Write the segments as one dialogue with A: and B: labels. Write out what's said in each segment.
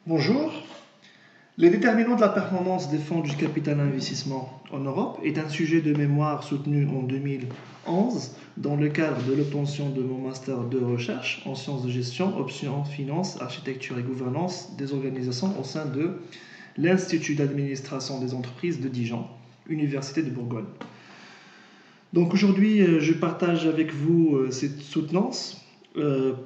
A: Bonjour. Les déterminants de la performance des fonds du capital investissement en Europe est un sujet de mémoire soutenu en 2011 dans le cadre de l'obtention de mon master de recherche en sciences de gestion, options, finance, architecture et gouvernance des organisations au sein de l'Institut d'administration des entreprises de Dijon, Université de Bourgogne. Donc aujourd'hui, je partage avec vous cette soutenance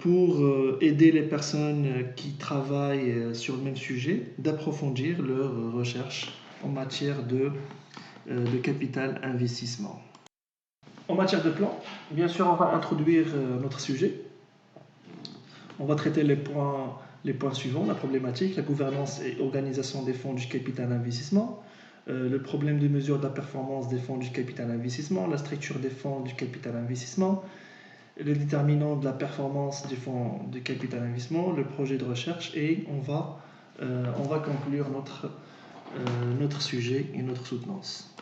A: pour aider les personnes qui travaillent sur le même sujet d'approfondir leurs recherches en matière de capital investissement. En matière de plan, bien sûr, on va introduire notre sujet. On va traiter les points suivants: la problématique, la gouvernance et organisation des fonds du capital investissement, le problème de mesure de la performance des fonds du capital investissement, la structure des fonds du capital investissement, les déterminants de la performance des fonds du capital investissement, le projet de recherche, et on va conclure notre sujet et notre soutenance.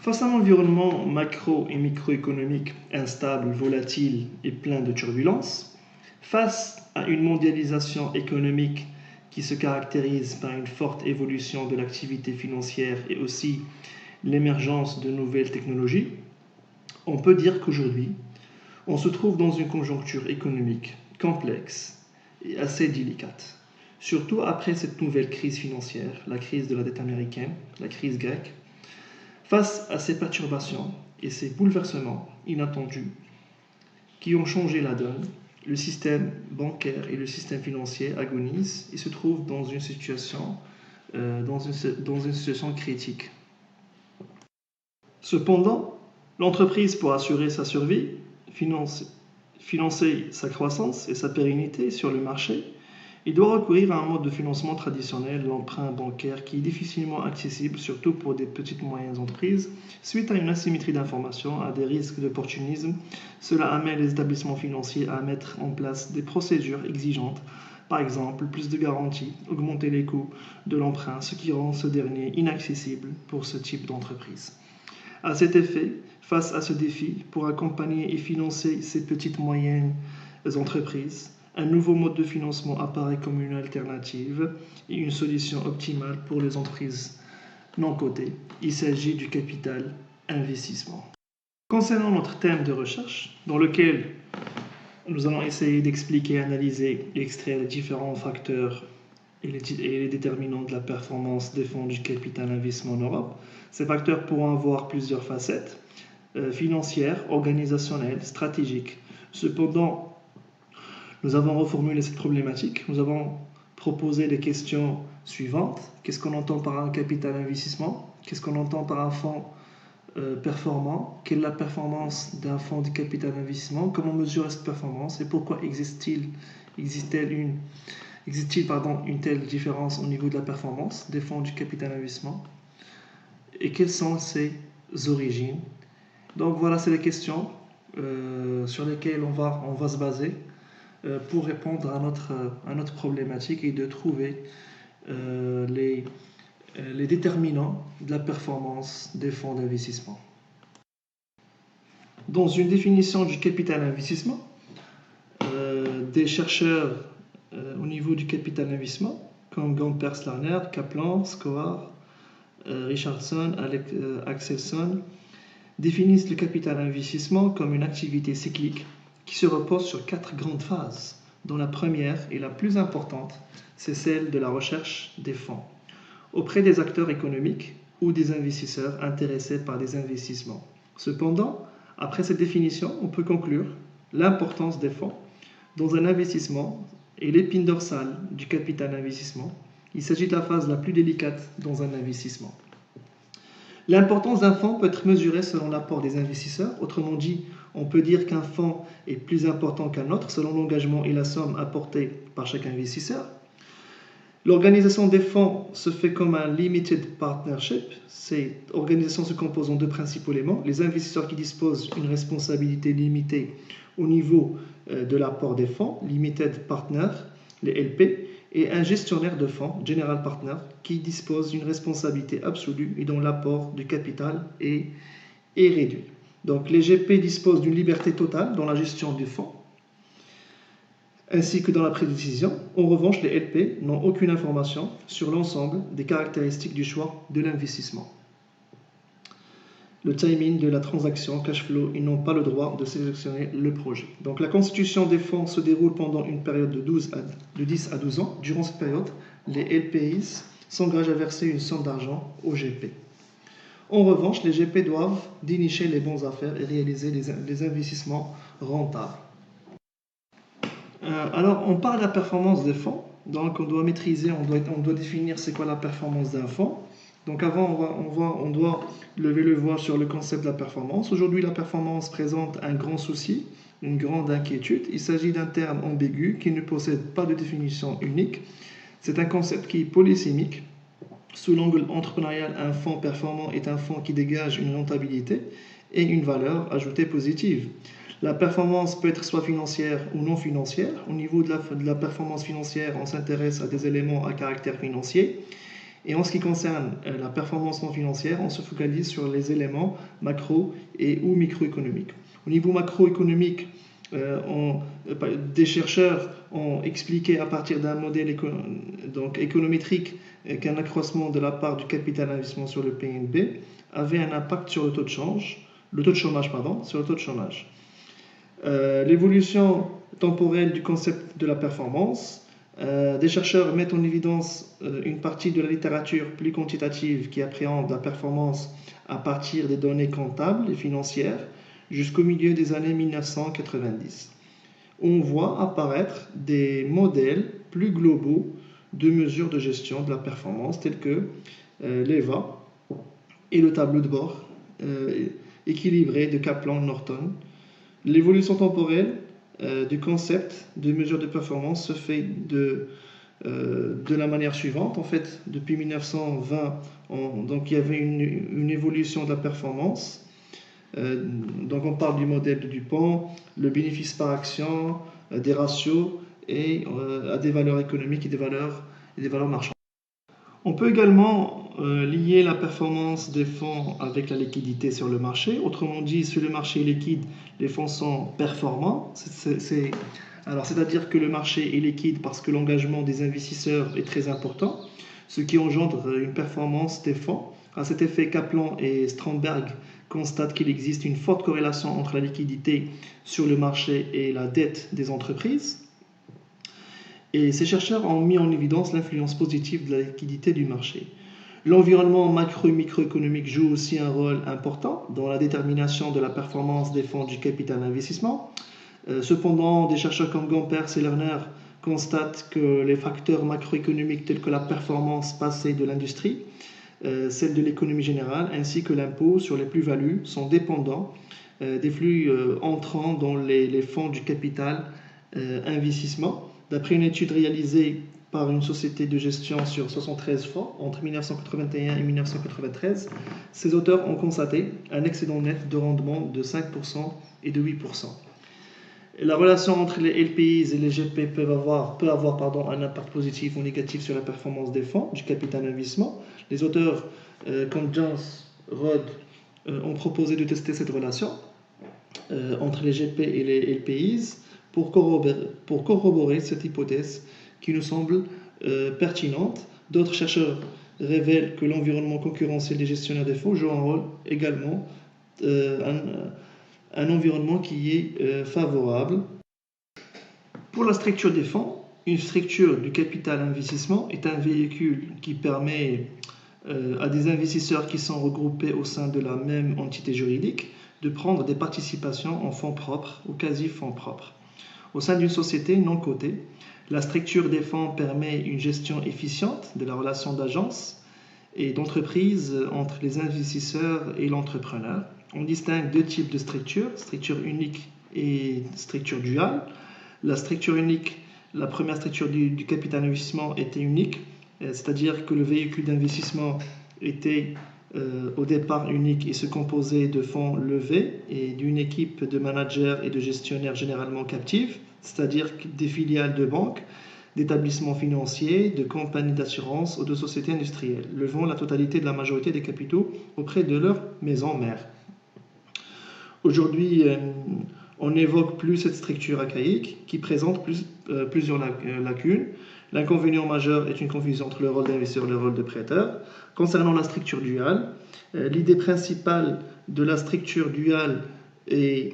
A: Face à un environnement macro et microéconomique instable, volatile et plein de turbulences, face à une mondialisation économique qui se caractérise par une forte évolution de l'activité financière et aussi l'émergence de nouvelles technologies, on peut dire qu'aujourd'hui, on se trouve dans une conjoncture économique complexe et assez délicate, surtout après cette nouvelle crise financière, la crise de la dette américaine, la crise grecque. Face à ces perturbations et ces bouleversements inattendus qui ont changé la donne, le système bancaire et le système financier agonisent et se trouvent dans une situation critique. Cependant, l'entreprise, pour assurer sa survie, financer sa croissance et sa pérennité sur le marché, il doit recourir à un mode de financement traditionnel, l'emprunt bancaire, qui est difficilement accessible, surtout pour des petites et moyennes entreprises. Suite à une asymétrie d'information, à des risques d'opportunisme, cela amène les établissements financiers à mettre en place des procédures exigeantes, par exemple plus de garanties, augmenter les coûts de l'emprunt, ce qui rend ce dernier inaccessible pour ce type d'entreprise. À cet effet, face à ce défi, pour accompagner et financer ces petites et moyennes entreprises, un nouveau mode de financement apparaît comme une alternative et une solution optimale pour les entreprises non cotées. Il s'agit du capital investissement. Concernant notre thème de recherche, dans lequel nous allons essayer d'expliquer, analyser et extraire les différents facteurs et les déterminants de la performance des fonds du capital investissement en Europe, ces facteurs pourront avoir plusieurs facettes, financières, organisationnelles, stratégiques. Cependant, nous avons reformulé cette problématique. Nous avons proposé les questions suivantes. Qu'est-ce qu'on entend par un capital investissement? Qu'est-ce qu'on entend par un fonds performant? Quelle est la performance d'un fonds de capital investissement? Comment mesurer cette performance? Et pourquoi existe-t-il une telle différence au niveau de la performance des fonds du capital investissement? Et quelles sont ses origines? Donc voilà, c'est les questions sur lesquelles on va se baser pour répondre à notre problématique et de trouver les déterminants de la performance des fonds d'investissement. Dans une définition du capital investissement, des chercheurs au niveau du capital investissement, comme Gompers, Larner, Kaplan, Skowar, Richardson, Axelson, définissent le capital investissement comme une activité cyclique qui se repose sur 4 grandes phases, dont la première et la plus importante, c'est celle de la recherche des fonds, auprès des acteurs économiques ou des investisseurs intéressés par des investissements. Cependant, après cette définition, on peut conclure l'importance des fonds dans un investissement et l'épine dorsale du capital investissement. Il s'agit de la phase la plus délicate dans un investissement. L'importance d'un fonds peut être mesurée selon l'apport des investisseurs. Autrement dit, on peut dire qu'un fonds est plus important qu'un autre selon l'engagement et la somme apportée par chaque investisseur. L'organisation des fonds se fait comme un limited partnership. Cette organisation se compose en 2 principaux éléments. Les investisseurs qui disposent d'une responsabilité limitée au niveau de l'apport des fonds, limited partner, les LP, et un gestionnaire de fonds, General Partner, qui dispose d'une responsabilité absolue et dont l'apport de capital est réduit. Donc les GP disposent d'une liberté totale dans la gestion du fonds. ainsi que dans la prise de décision. En revanche, les LP n'ont aucune information sur l'ensemble des caractéristiques du choix de l'investissement. Le timing de la transaction, cash flow, ils n'ont pas le droit de sélectionner le projet. Donc la constitution des fonds se déroule pendant une période de 10 à 12 ans. Durant cette période, les LPIs s'engagent à verser une somme d'argent aux GP. En revanche, les GP doivent dénicher les bonnes affaires et réaliser les investissements rentables. Alors, on parle de la performance des fonds. Donc, on doit maîtriser, on doit définir c'est quoi la performance d'un fonds. Donc, avant, on doit lever le voile sur le concept de la performance. Aujourd'hui, la performance présente un grand souci, une grande inquiétude. Il s'agit d'un terme ambigu qui ne possède pas de définition unique. C'est un concept qui est polysémique. Sous l'angle entrepreneurial, un fonds performant est un fonds qui dégage une rentabilité et une valeur ajoutée positive. La performance peut être soit financière ou non financière. Au niveau de la performance financière, on s'intéresse à des éléments à caractère financier. Et en ce qui concerne la performance non financière, on se focalise sur les éléments macro et ou microéconomiques. Au niveau macroéconomique, des chercheurs ont expliqué à partir d'un modèle économétrique qu'un accroissement de la part du capital investissement sur le PNB avait un impact sur le taux de chômage. L'évolution temporelle du concept de la performance. Des chercheurs mettent en évidence une partie de la littérature plus quantitative qui appréhende la performance à partir des données comptables et financières jusqu'au milieu des années 1990. On voit apparaître des modèles plus globaux de mesures de gestion de la performance tels que l'EVA et le tableau de bord équilibré de Kaplan-Norton. L'évolution temporelle du concept de mesure de performance se fait de la manière suivante. En fait, depuis 1920, donc, il y avait une évolution de la performance. Donc on parle du modèle de Dupont, le bénéfice par action, des ratios et à des valeurs économiques et des valeurs marchandes. On peut également lier la performance des fonds avec la liquidité sur le marché. Autrement dit, si le marché est liquide, les fonds sont performants. C'est-à-dire que le marché est liquide parce que l'engagement des investisseurs est très important, ce qui engendre une performance des fonds. À cet effet, Kaplan et Strandberg constatent qu'il existe une forte corrélation entre la liquidité sur le marché et la dette des entreprises. Et ces chercheurs ont mis en évidence l'influence positive de la liquidité du marché. L'environnement macro et microéconomique joue aussi un rôle important dans la détermination de la performance des fonds du capital investissement. Cependant, des chercheurs comme Gompers et Lerner constatent que les facteurs macroéconomiques tels que la performance passée de l'industrie, celle de l'économie générale, ainsi que l'impôt sur les plus-values sont dépendants des flux entrants dans les fonds du capital investissement. D'après une étude réalisée par une société de gestion sur 73 fonds entre 1981 et 1993, ces auteurs ont constaté un excédent net de rendement de 5% et de 8%. La relation entre les LPIs et les GP peut avoir un impact positif ou négatif sur la performance des fonds du capital investissement. Les auteurs comme Jones, Rod ont proposé de tester cette relation entre les GP et les LPIs pour corroborer cette hypothèse qui nous semble pertinente. D'autres chercheurs révèlent que l'environnement concurrentiel des gestionnaires des fonds joue un rôle également, un environnement qui est favorable. Pour la structure des fonds, une structure du capital investissement est un véhicule qui permet à des investisseurs qui sont regroupés au sein de la même entité juridique de prendre des participations en fonds propres ou quasi-fonds propres. Au sein d'une société non cotée, la structure des fonds permet une gestion efficiente de la relation d'agence et d'entreprise entre les investisseurs et l'entrepreneur. On distingue deux types de structures, structure unique et structure duale. La structure unique, la première structure du capital investissement était unique, c'est-à-dire que le véhicule d'investissement était au départ unique et se composait de fonds levés et d'une équipe de managers et de gestionnaires généralement captifs, c'est-à-dire des filiales de banques, d'établissements financiers, de compagnies d'assurance ou de sociétés industrielles, levant la totalité de la majorité des capitaux auprès de leur maison mère. Aujourd'hui, On n'évoque plus cette structure archaïque qui présente plusieurs lacunes. L'inconvénient majeur est une confusion entre le rôle d'investisseur et le rôle de prêteur. Concernant la structure duale, l'idée principale de la structure duale est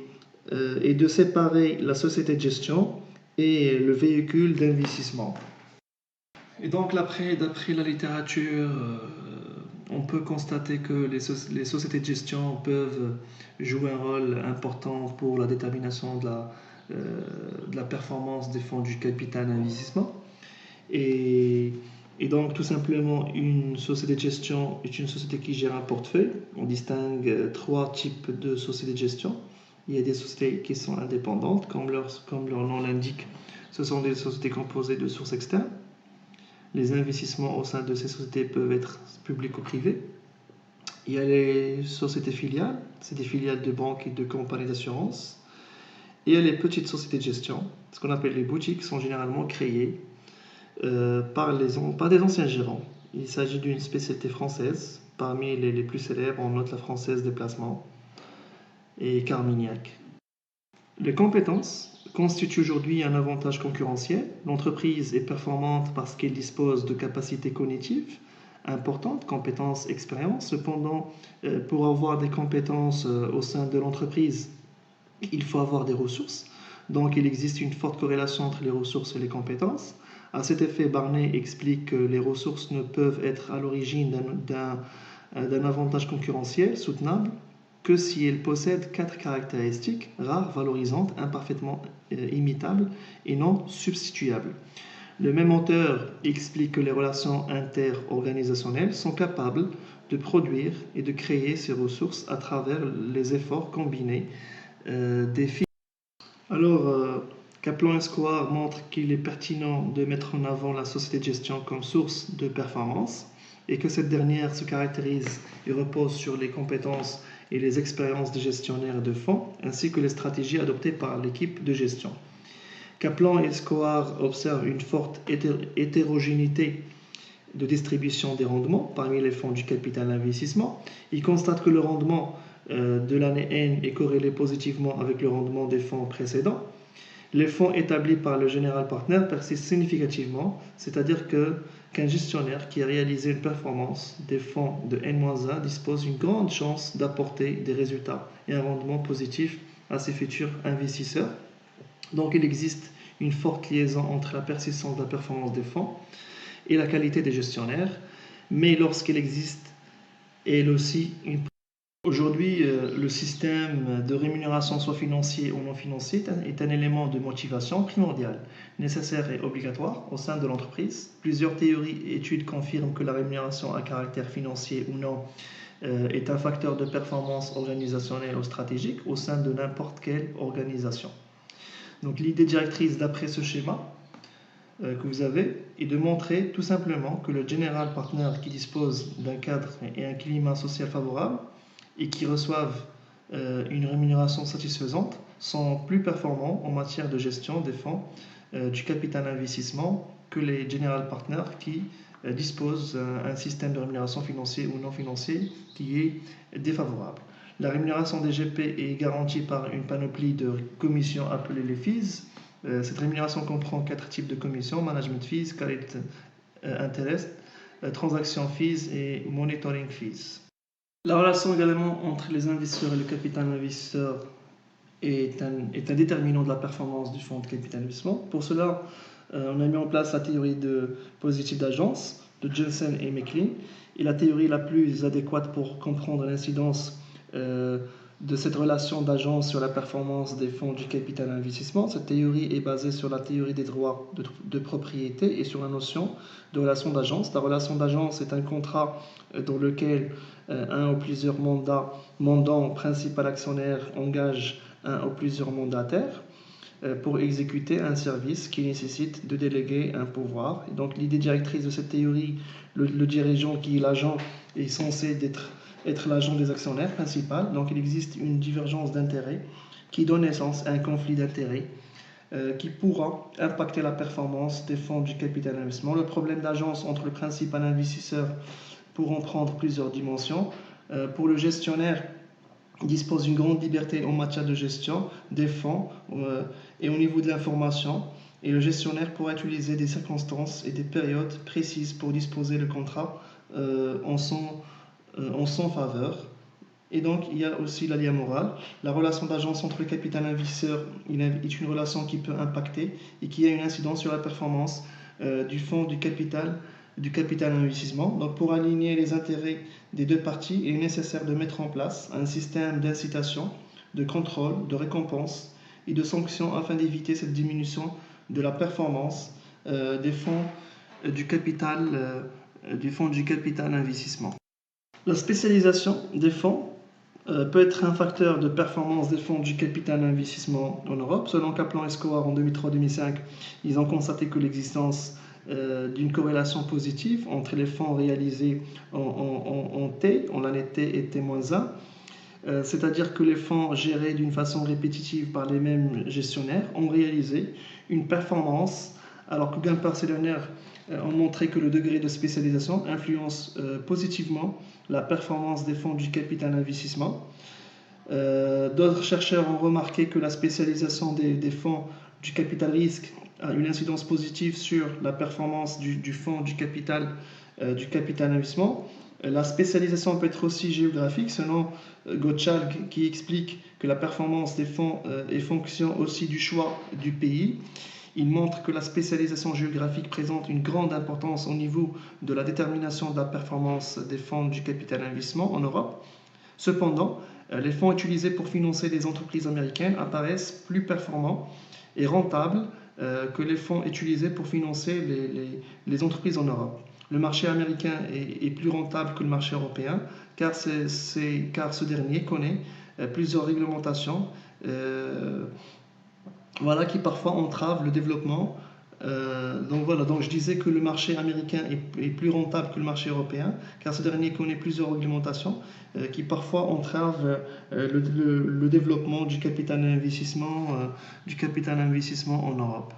A: de séparer la société de gestion et le véhicule d'investissement. Et donc, d'après la littérature, on peut constater que les sociétés de gestion peuvent jouer un rôle important pour la détermination de la performance des fonds du capital investissement. Et donc, tout simplement, une société de gestion est une société qui gère un portefeuille. On distingue trois types de sociétés de gestion. Il y a des sociétés qui sont indépendantes, comme leur nom l'indique. Ce sont des sociétés composées de sources externes. Les investissements au sein de ces sociétés peuvent être publics ou privés. Il y a les sociétés filiales, c'est des filiales de banques et de compagnies d'assurance. Et il y a les petites sociétés de gestion, ce qu'on appelle les boutiques, sont généralement créées par des anciens gérants. Il s'agit d'une spécialité française. Parmi les plus célèbres, on note la Française des Placements et Carmignac. Les compétences constituent aujourd'hui un avantage concurrentiel. L'entreprise est performante parce qu'elle dispose de capacités cognitives importantes, compétences, expériences. Cependant, pour avoir des compétences au sein de l'entreprise, il faut avoir des ressources. Donc, il existe une forte corrélation entre les ressources et les compétences. À cet effet, Barnet explique que les ressources ne peuvent être à l'origine d'un avantage concurrentiel soutenable que si elles possèdent 4 caractéristiques rares, valorisantes, imparfaitement imitables et non substituables. Le même auteur explique que les relations interorganisationnelles sont capables de produire et de créer ces ressources à travers les efforts combinés des filles. Alors, Kaplan et Square montrent qu'il est pertinent de mettre en avant la société de gestion comme source de performance et que cette dernière se caractérise et repose sur les compétences et les expériences des gestionnaires de fonds, ainsi que les stratégies adoptées par l'équipe de gestion. Kaplan et Square observent une forte hétérogénéité de distribution des rendements parmi les fonds du capital investissement. Ils constatent que le rendement de l'année N est corrélé positivement avec le rendement des fonds précédents. Les fonds établis par le General Partner persistent significativement, c'est-à-dire qu'un gestionnaire qui a réalisé une performance des fonds de N-1 dispose d'une grande chance d'apporter des résultats et un rendement positif à ses futurs investisseurs. Donc il existe une forte liaison entre la persistance de la performance des fonds et la qualité des gestionnaires, mais lorsqu'il existe elle aussi une... Aujourd'hui, le système de rémunération, soit financier ou non financier, est un élément de motivation primordial, nécessaire et obligatoire au sein de l'entreprise. Plusieurs théories et études confirment que la rémunération à caractère financier ou non est un facteur de performance organisationnelle ou stratégique au sein de n'importe quelle organisation. Donc l'idée directrice d'après ce schéma que vous avez est de montrer tout simplement que le General Partner qui dispose d'un cadre et un climat social favorable et qui reçoivent une rémunération satisfaisante sont plus performants en matière de gestion des fonds du capital investissement que les General Partners qui disposent d'un système de rémunération financier ou non financier qui est défavorable. La rémunération des GP est garantie par une panoplie de commissions appelées les fees. Cette rémunération comprend 4 types de commissions: management fees, carried interest, transaction fees et monitoring fees. La relation également entre les investisseurs et le capital investisseur est un déterminant de la performance du fonds de capital investissement. Pour cela, on a mis en place la théorie de positif d'agence de Jensen et McLean, et la théorie la plus adéquate pour comprendre l'incidence de cette relation d'agence sur la performance des fonds du capital investissement. Cette théorie est basée sur la théorie des droits de propriété et sur la notion de relation d'agence. La relation d'agence est un contrat dans lequel un ou plusieurs mandants principal actionnaire engagent un ou plusieurs mandataires pour exécuter un service qui nécessite de déléguer un pouvoir. Et donc l'idée directrice de cette théorie, le dirigeant qui est l'agent est censé être l'agent des actionnaires principaux. Donc il existe une divergence d'intérêts qui donne naissance à un conflit d'intérêts qui pourra impacter la performance des fonds du capital investissement. Le problème d'agence entre le principal investisseur pourront prendre plusieurs dimensions. Pour le gestionnaire, dispose d'une grande liberté en matière de gestion des fonds et au niveau de l'information. Et le gestionnaire pourra utiliser des circonstances et des périodes précises pour disposer le contrat en son faveur. Et donc, il y a aussi la lien moral. La relation d'agence entre le capital investisseur est une relation qui peut impacter et qui a une incidence sur la performance du fonds du capital investissement. Donc, pour aligner les intérêts des deux parties, il est nécessaire de mettre en place un système d'incitation, de contrôle, de récompense et de sanctions afin d'éviter cette diminution de la performance des fonds du capital investissement. La spécialisation des fonds peut être un facteur de performance des fonds du capital investissement en Europe. Selon Kaplan et Skouar en 2003-2005, ils ont constaté que l'existence d'une corrélation positive entre les fonds réalisés en l'année T et T-1, c'est-à-dire que les fonds gérés d'une façon répétitive par les mêmes gestionnaires ont réalisé une performance, alors que gains parcellaires ont montré que le degré de spécialisation influence positivement la performance des fonds du capital investissement. D'autres chercheurs ont remarqué que la spécialisation des fonds du capital risque a une incidence positive sur la performance du fonds du capital investissement. La spécialisation peut être aussi géographique, selon Gottschalk, qui explique que la performance des fonds est fonction aussi du choix du pays. Il montre que la spécialisation géographique présente une grande importance au niveau de la détermination de la performance des fonds du capital investissement en Europe. Cependant, les fonds utilisés pour financer les entreprises américaines apparaissent plus performants et rentables que les fonds utilisés pour financer les entreprises en Europe. Le marché américain est plus rentable que le marché européen car ce dernier connaît plusieurs réglementations qui parfois entravent le développement. Donc je disais que le marché américain est plus rentable que le marché européen, car ce dernier connaît plusieurs réglementations qui parfois entravent le développement du capital investissement en Europe.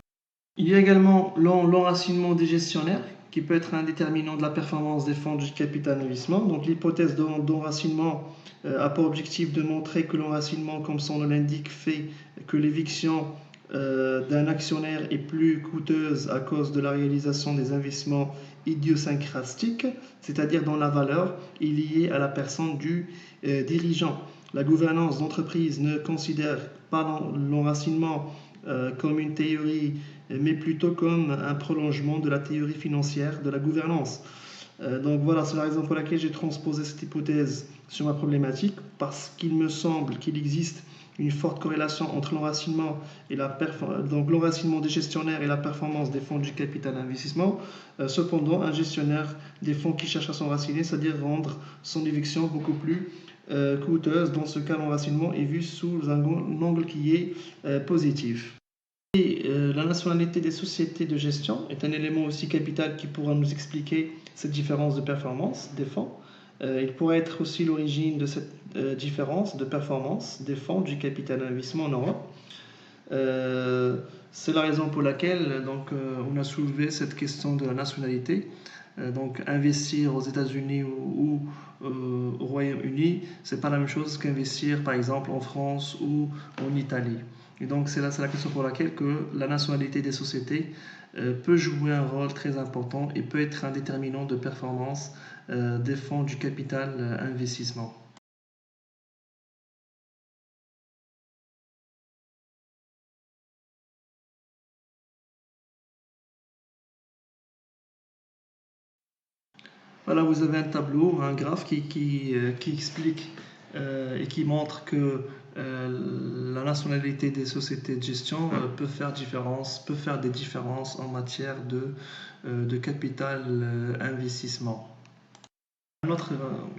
A: Il y a également l'enracinement des gestionnaires, qui peut être un déterminant de la performance des fonds du capital investissement. Donc l'hypothèse d'enracinement a pour objectif de montrer que l'enracinement, comme son nom l'indique, fait que l'éviction d'un actionnaire est plus coûteuse à cause de la réalisation des investissements idiosyncratiques, c'est-à-dire dont la valeur est liée à la personne du dirigeant. La gouvernance d'entreprise ne considère pas l'enracinement comme une théorie, mais plutôt comme un prolongement de la théorie financière de la gouvernance. Donc voilà, c'est la raison pour laquelle j'ai transposé cette hypothèse sur ma problématique, parce qu'il me semble qu'il existe une forte corrélation entre l'enracinement des gestionnaires et la performance des fonds du capital investissement. Cependant, un gestionnaire des fonds qui cherche à s'enraciner, c'est-à-dire rendre son éviction beaucoup plus coûteuse, dans ce cas, l'enracinement est vu sous un angle qui est positif. Et la nationalité des sociétés de gestion est un élément aussi capital qui pourra nous expliquer cette différence de performance des fonds. Il pourrait être aussi l'origine de cette différence de performance des fonds du capital investissement en Europe. C'est la raison pour laquelle on a soulevé cette question de la nationalité. Donc investir aux États-Unis ou au Royaume-Uni, c'est pas la même chose qu'investir par exemple en France ou en Italie. Et donc c'est la question pour laquelle que la nationalité des sociétés peut jouer un rôle très important et peut être un déterminant de performance des fonds du capital investissement. Voilà, vous avez un tableau, un graphe qui explique et qui montre que la nationalité des sociétés de gestion peut faire des différences en matière de capital investissement.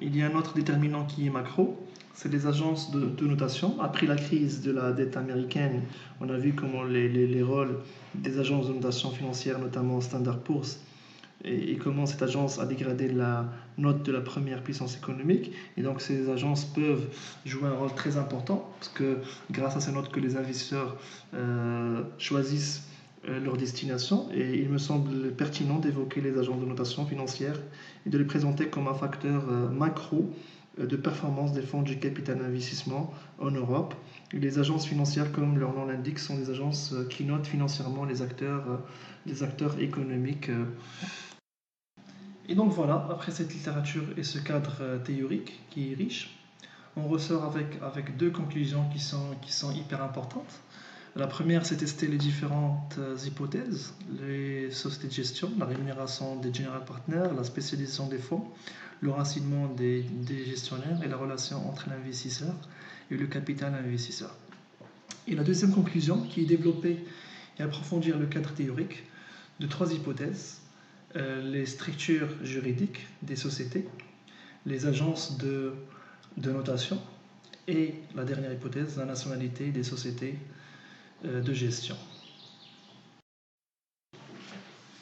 A: Il y a un autre déterminant qui est macro, c'est les agences de notation. Après la crise de la dette américaine, on a vu comment les rôles des agences de notation financière, notamment Standard Poor's, et comment cette agence a dégradé la note de la première puissance économique. Et donc ces agences peuvent jouer un rôle très important, parce que grâce à ces notes que les investisseurs choisissent leur destination. Et il me semble pertinent d'évoquer les agences de notation financière et de les présenter comme un facteur macro de performance des fonds du capital investissement en Europe. Et les agences financières, comme leur nom l'indique, sont des agences qui notent financièrement les acteurs économiques. Et donc voilà, après cette littérature et ce cadre théorique qui est riche, on ressort avec deux conclusions qui sont hyper importantes. La première, c'est tester les différentes hypothèses, les sociétés de gestion, la rémunération des general partners, la spécialisation des fonds, le racinement des gestionnaires et la relation entre l'investisseur et le capital investisseur. Et la deuxième conclusion, qui est développer et approfondir le cadre théorique de trois hypothèses, les structures juridiques des sociétés, les agences de notation et la dernière hypothèse, la nationalité des sociétés de gestion.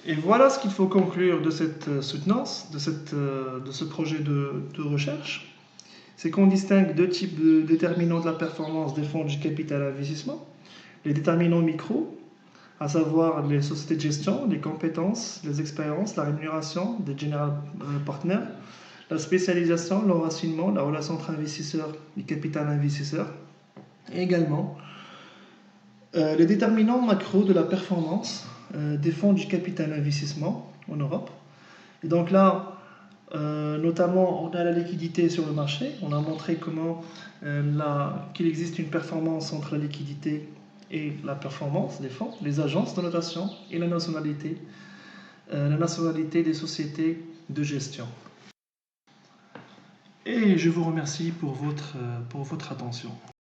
A: Et voilà ce qu'il faut conclure de cette soutenance, de ce projet de recherche. C'est qu'on distingue deux types de déterminants de la performance des fonds du capital investissement. Les déterminants micro, à savoir les sociétés de gestion, les compétences, les expériences, la rémunération des general partners, la spécialisation, l'enracinement, la relation entre investisseurs et capital investisseur. Et également, les déterminants macro de la performance des fonds du capital investissement en Europe. Et donc là, notamment, on a la liquidité sur le marché. On a montré qu'il existe une performance entre la liquidité et la performance des fonds, les agences de notation et la nationalité des sociétés de gestion. Et je vous remercie pour votre attention.